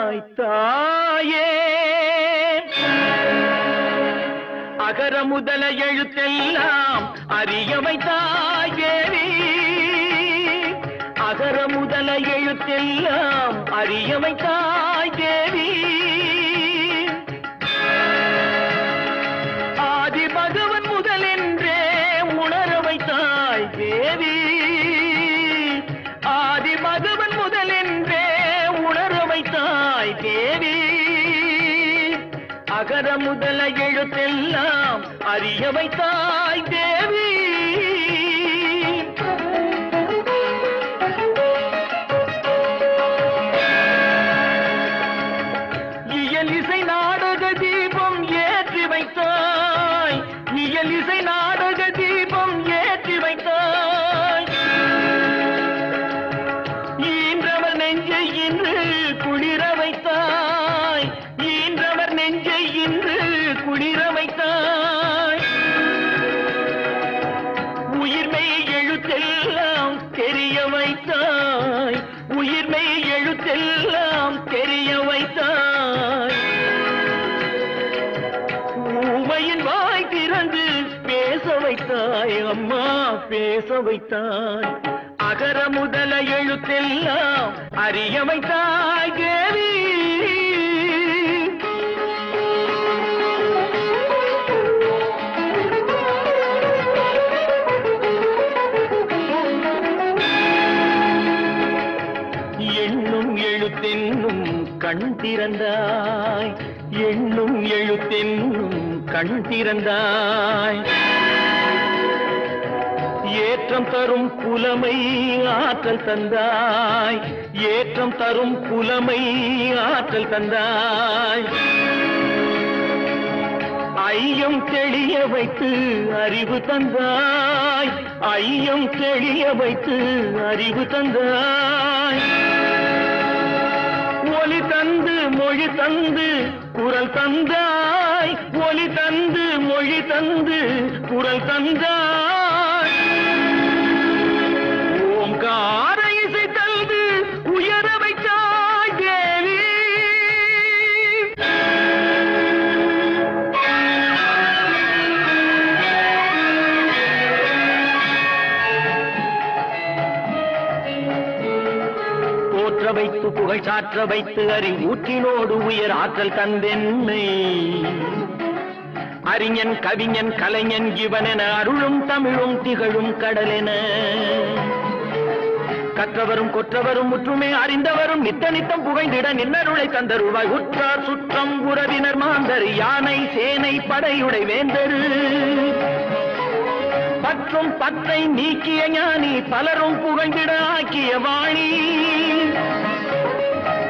வைத்தாய் தாயே அகர முதல எழுத்தெல்லாம் அறிய வைத்தாய் தேவி அகர முதல எழுத்தெல்லாம் அறிய வைத்தாய் தேவி ஆதி பகவன் முதலென்றே உணர வைத்தாய் தேவி ஆதி பகவன் முதலென்றே உணர வைத்தாய் தேவி அகர முதல எழுத்தெல்லாம் அறிய வைத்தாய் தேவி இயல் இசை நாடக தீபம் ஏற்றி வைத்தாய் இயல் இசை நாடக தீபம் ஏற்றி வைத்தாய் ஈன்றவர் நெஞ்சை இன்று குளிர வைத்தாய் ஈன்றவர் நெஞ்சை இன்று குளிர வைத்தாய் உயிர்மை எழுத்தெல்லாம் தெரிய வைத்தாய் உயிர்மை எழுத்தெல்லாம் தெரிய வைத்தாய் ஊமையின் வாய் திறந்து பேச வைத்தாய் அம்மா பேச வைத்தாய் அகர முதல எழுத்தெல்லாம் அறிய வைத்தாய் தேவி எண்ணும் எழுத்தென்னும் கண் திறந்தாய் எண்ணும் எழுத்தென்னும் கண் திறந்தாய் ஏற்றம் தரும் புலமை ஆற்றல் தந்தாய் ஏற்றம் தரும் புலமை ஆற்றல் தந்தாய் ஐயம் தெளிய வைத்து அறிவு தந்தாய் ஐயம் தெளிய வைத்து அறிவு தந்தாய் ஒலி தந்து மொழி தந்து குரல் தந்தாய் ஒலி தந்து மொழி தந்து குரல் தந்தாய் ஓங்கார இசை தந்து உயர வைத்தாய் தேவி போற்ற வைத்து புகழ் சாற்ற வைத்து அறிவூற்றினோடு உயர் ஆற்றல் தந்தென்னை அறிஞன் கவிஞன் கலைஞன் இவனென அருளும் தமிழும் திகழும் கடலென கற்றவரும் கொற்றவரும் முற்றுமே அறிந்தவரும் நித்த நித்தம் புகைந்திட நின்னருளை தந்தருவாய் உற்றார் சுற்றம் உறவினர் மாந்தர் யானை சேனை படையுடை வேந்தரு பற்றும் பத்தை நீக்கிய ஞானி பலரும் புகழ்ந்திட ஆக்கிய வாணி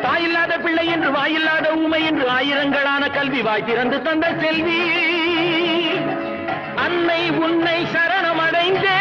தாயில்லாத பிள்ளை என்று வாயில்லாத ஊமை என்று ஆயிரங்களான கல்வி வாய் திறந்து தந்த செல்வி அன்னை உன்னை சரணமடைந்தே